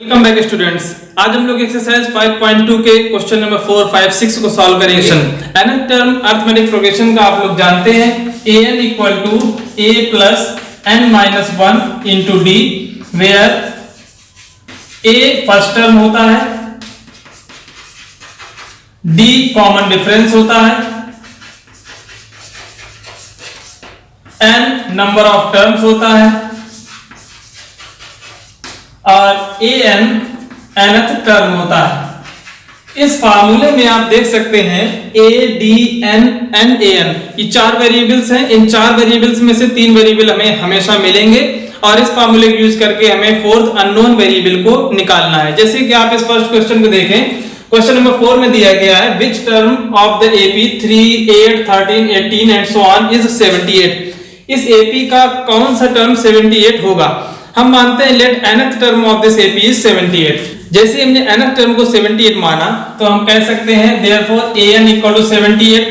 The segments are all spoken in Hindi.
Welcome back students. आज हम लोग एक्सरसाइज 5.2 के क्वेश्चन नंबर 4, 5, 6 को सॉल्व करेंगे। nth टर्म अरिथमेटिक प्रोग्रेशन का आप लोग जानते हैं an equal to a plus n minus 1 into d, where a first term होता है, d कॉमन डिफरेंस होता है, n नंबर ऑफ टर्म्स होता है और an nth टर्म होता है। इस फार्मूले में आप देख सकते हैं a, d, n, n, an ये चार वेरिएबल्स हैं। इन चार वेरिएबल्स में से तीन वेरिएबल हमें हमेशा मिलेंगे और इस फार्मूले को यूज करके हमें फोर्थ अननोन वेरिएबल को निकालना है। जैसे कि आप इस फर्स्ट क्वेश्चन को देखें, क्वेश्चन नंबर 4 में दिया गया है which term of the AP 3, 8, 13, 18 and so on is 78। इस AP का कौन सा टर्म 78 होगा? हम मानते हैं let nth term of this AP is 78। जैसे हमने nth टर्म को 78 माना तो हम कह सकते हैं therefore an equal to 78।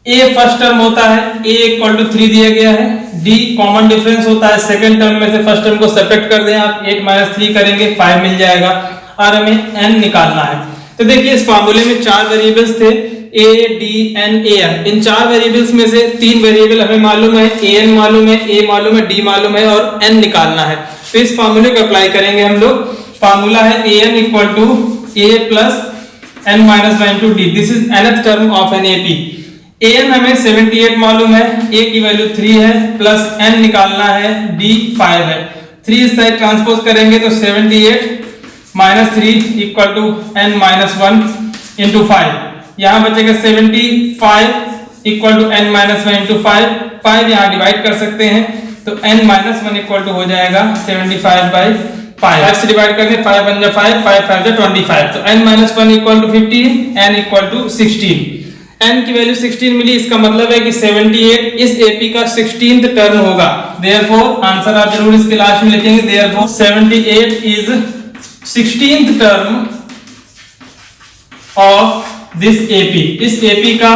a first term होता है, a इक्वल टू 3 दिया गया है, d कॉमन डिफरेंस होता है, सेकंड टर्म में से फर्स्ट टर्म को सब्ट्रैक्ट कर दें आप, 8 माइनस 3 करेंगे 5 मिल जाएगा और हमें n निकालना है। तो देखिए इस फार्मूले में चार वेरिएबल्स थे a, d, n, an। इन चार वेरिएबल्स में से तीन वेरिएबल हमें मालूम है, an मालूम है, a मालूम है, d मालूम है और n निकालना है। तो इस फार्मूले को अप्लाई करेंगे हम लोग। फार्मूला है an equal to a plus n minus 1 to d। This is nth term of an AP। an हमें 78 मालूम है, a की वैल्यू 3 है, प्लस n निकालना है, d 5 है। 3 इस साइड ट्रांसपोज करेंगे तो 78 minus 3 equal to n minus 1 into 5। यहाँ बचेगा 75 equal to n minus 1 into 5 यहाँ डिवाइड कर सकते हैं तो n माइनस 1 इक्वल टू हो जाएगा 75 बाई 5 से डिवाइड करके 5 बन जा 5, 5 5 जा 25। तो n minus 1 equal to 15, n equal to 16। n की वैल्यू 16 मिली, इसका मतलब है कि 78 इस AP का 16th टर्म होगा। देयरफॉर आंसर आप जरूर इसके लास्ट में लिखेंगे, therefore 78 is 16th term of this AP। इस AP का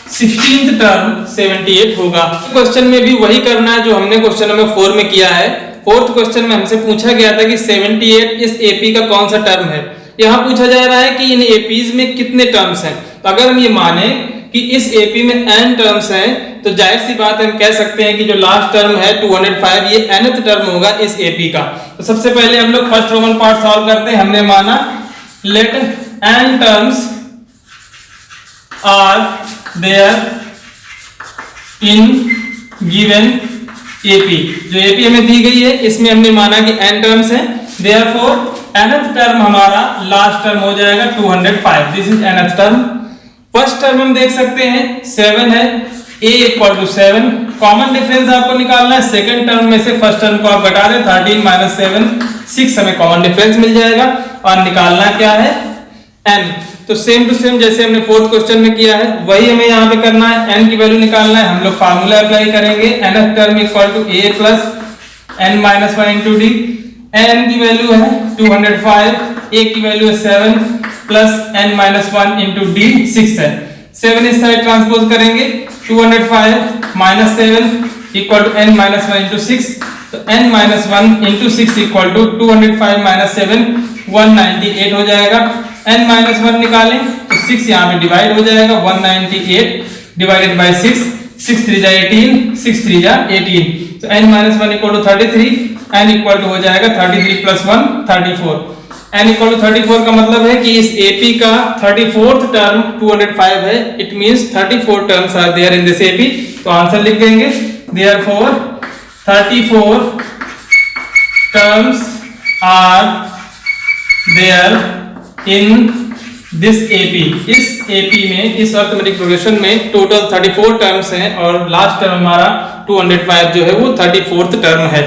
16th टर्म 78 होगा। क्वेश्चन में भी वही करना है जो हमने क्वेश्चन नंबर 4 में किया है। फोर्थ क्वेश्चन में हमसे पूछा गया था कि 78 इस AP का कौन सा टर्म है। यहाँ पूछा जा रहा है कि इन APs में कितने टर्म्स हैं। तो अगर हम ये माने कि इस AP में n टर्म्स हैं तो जाहिर सी बात हम कह सकते हैं कि जो लास्ट टर्म है 205 ये nth टर्म होगा इस AP का। तो सबसे पहले हम लोग फर्स्ट रोमन पार्ट सॉल्व करते हैं। हमने माना let n terms are there in given AP। जो AP हमें दी गई है इसमें हमने माना कि n टर्म्स हैं, देयरफॉर nth टर्म हमारा लास्ट टर्म हो जाएगा 205। This is nth term. First term हम देख सकते हैं 7 है, a equal to 7। Common difference आपको निकालना है, सेकंड टर्म में से फर्स्ट टर्म को आप घटा दें, 13 माइनस 7 6 हमें कॉमन डिफरेंस मिल जाएगा और निकालना क्या है n। तो सेम टू सेम जैसे हमने फोर्थ क्वेश्चन में किया है वही हमें यहाँ पे करना है, n की वैल्यू निकालना है। हम लोग फार्मूला अप्लाई करेंगे, nth term equal to a plus n minus 1 into d. n की वैल्यू है 205, a की वैल्यू है 7 plus n minus 1 into d 6 है। 7 इस साइड ट्रांसपोज करेंगे, 205 minus 7 equal to n minus 1 into 6। तो n minus 1 into 6 equal to 205 minus 7 198 हो जाएगा। n माइनस 1 निकालें तो 6 यहाँ पे डिवाइड हो जाएगा, 198 डिवाइडेड बाई 6, 6 3 जा 18, 6 3 जा 18। तो n minus 1 equal to 33, n equal to हो जाएगा 33 प्लस 1 34। n इक्वल टू 34 का मतलब है कि इस AP का 34th टर्म 205 है। It means 34 terms are there in this AP। तो आंसर लिख देंगे, therefore 34 terms are there in this AP। इस AP में, इस अरिथमेटिक प्रोग्रेशन में टोटल 34 टर्म्स हैं और लास्ट टर्म हमारा 205 जो है वो 34th टर्म है।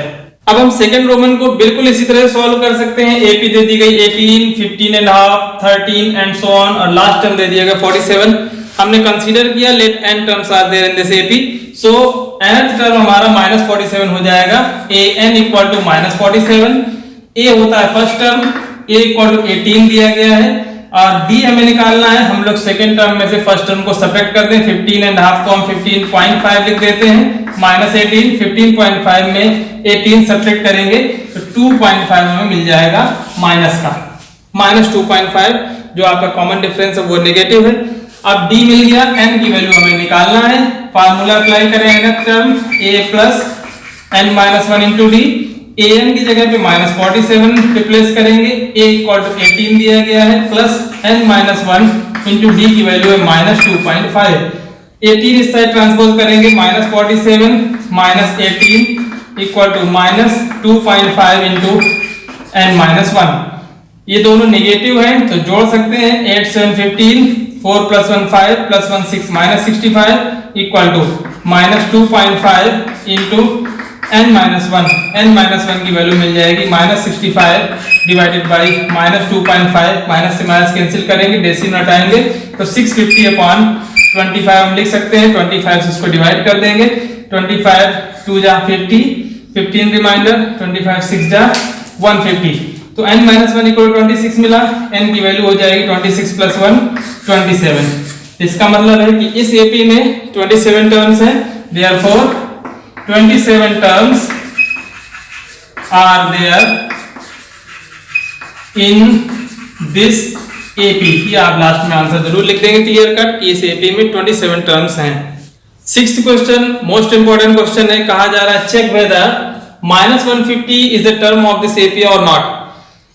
अब हम सेकंड रोमन को बिल्कुल इसी तरह सॉल्व कर सकते हैं। AP दे दी गई 18, 15 and half, 13 and so on और लास्ट टर्म दे दिया गया 47। हमने कंसीडर किया let n terms are there in this AP। So nth term हमारा माइनस 47 हो जाएगा, an equal to minus 47। a होता है first term, a equal to 18 दिया गया है, और डी हमें निकालना है। हम लोग सेकंड टर्म में से फर्स्ट टर्म को सब्ट्रैक्ट कर दें। 15.5 को हम 15.5 लिख देते हैं, माइनस 18, 15.5 में 18 सब्ट्रैक्ट करेंगे तो 2.5 हमें मिल जाएगा माइनस का, माइनस 2.5 जो आपका कॉमन डिफरेंस है वो नेगेटिव है। अब डी मिल गया, एन की वैल्यू हमें निकालना है। फार्मूला अप्लाई करें nth term a plus n minus 1 into d. A n की जगह पे माइनस 47 रिप्लेस करेंगे, a इक्वल टू 18 दिया गया है, plus n minus 1 into d की वैल्यू है माइनस 2.5। 18 इस साइड ट्रांसपोज करेंगे, minus 47 minus 18 equal to minus 2.5 into n minus 1। ये दोनों नेगेटिव हैं तो जोड़ सकते हैं, 8 7 15, 4 plus 1 5 plus 1 6 minus 65 equal to minus 2.5 into n minus 1। n minus 1 की वैल्यू मिल जाएगी minus 65 divided by minus 2.5, minus से माइनस कैंसिल करेंगे, डेसिमल हटाएंगे तो 650 अपॉन 25 हम लिख सकते हैं। 25 से इसको डिवाइड कर देंगे, 25 2 जा 50, 15 रिमाइंडर, 25 6 जा 150 तो n माइनस 1 इक्वल 26 मिला। n की वैल्यू हो जाएगी 26 प्लस 1 27। इसका मतलब है कि इस एपी में 27 टर्म्स हैं, therefore 27 terms are there in this AP. ये आप लास्ट में आंसर जरूर लिख देंगे क्लियर कट कि इस एपी में 27 टर्म्स हैं। Sixth question most important question है, कहा जा रहा है check whether minus 150 is the term of this AP और नॉट।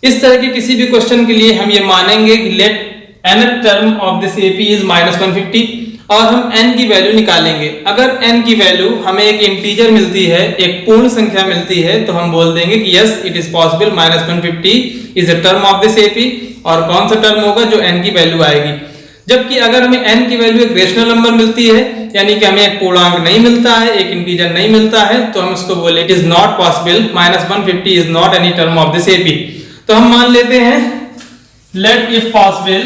इस तरह के किसी भी क्वेश्चन के लिए हम ये मानेंगे कि let nth term of this AP is minus 150 और हम n की वैल्यू निकालेंगे। अगर n की वैल्यू हमें एक इंटीजर मिलती है, एक पूर्ण संख्या मिलती है, तो हम बोल देंगे कि yes it is possible minus 150 is the term of this AP. और कौन सा टर्म होगा, जो n की वैल्यू आएगी। जबकि अगर हमें n की वैल्यू एक रेशनल नंबर मिलती है, यानी कि हमें एक पूर्णांक नहीं मिलता है, एक इंटीजर नहीं मिलता है, तो हम इसको बोले it is not possible, minus 150 is not any term of this AP. तो हम मान लेते हैं let if possible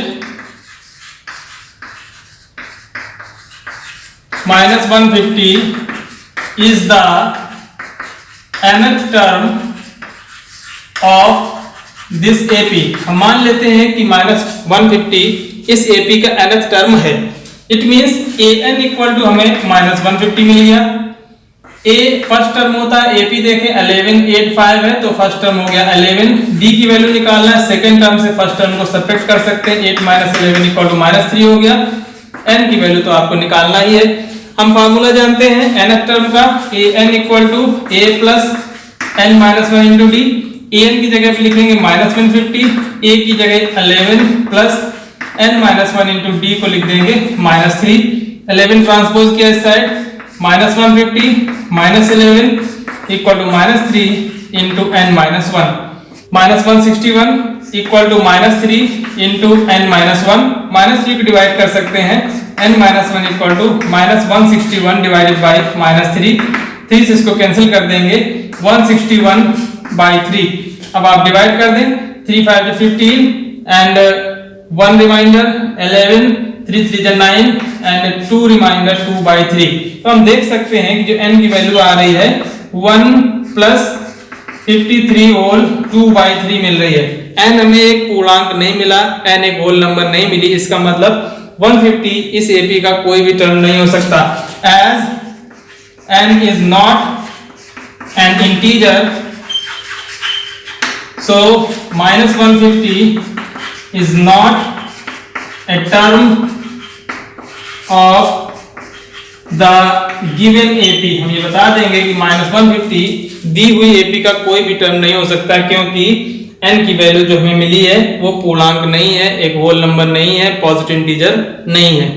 minus 150 is the nth term of this AP. हम मान लेते हैं कि माइनस 150 इस एपी का nth टर्म है। It means an equal to हमें माइनस 150 मिल गया। a फर्स्ट टर्म होता है, एपी देखें 1185 है तो फर्स्ट टर्म हो गया 11। d की वैल्यू निकालना है, सेकंड टर्म से फर्स्ट टर्म को सब्ट्रैक्ट कर सकते हैं, 8 माइनस 11 इक्वल टू माइनस 3 हो गया। n की वैल्यू तो आपको निकालना ही है। हम फार्मूला जानते हैं nth टर्म का, an equal to a plus n minus 1 into d. an की जगह पे लिखेंगे माइनस 150, a की जगह 11 plus n minus 1 into d को लिख देंगे माइनस 3। 11 ट्रांसपोज किया इस side, minus 150 minus 11 equal to minus 3 into n minus 1। Minus 161 equal to minus 3 into n minus 1। Minus 3 को डिवाइड कर सकते हैं, n minus 1 equal to minus 161 divided by minus 3। 3 से इसको कैंसिल कर देंगे, 161 बाई 3। अब आप डिवाइड कर दें, 3 5 15 and 1 reminder 11, 3 3 9 and 2 reminder 2 by 3। तो हम देख सकते हैं कि जो n की वैल्यू आ रही है 1 प्लस 53 होल 2 बाई 3 मिल रही है। n हमें एक पूर्णांक नहीं मिला, n एक होल नंबर नहीं मिली, इसका मतलब 150 इस एपी का कोई भी टर्म नहीं हो सकता, as n is not an integer. So minus 150 is not a term of the given AP. हम ये बता देंगे कि माइनस 150 दी हुई एपी का कोई भी टर्म नहीं हो सकता, क्योंकि n की वैल्यू जो हमें मिली है वो पूर्णांक नहीं है, एक होल नंबर नहीं है, पॉजिटिव इंटीजर नहीं है।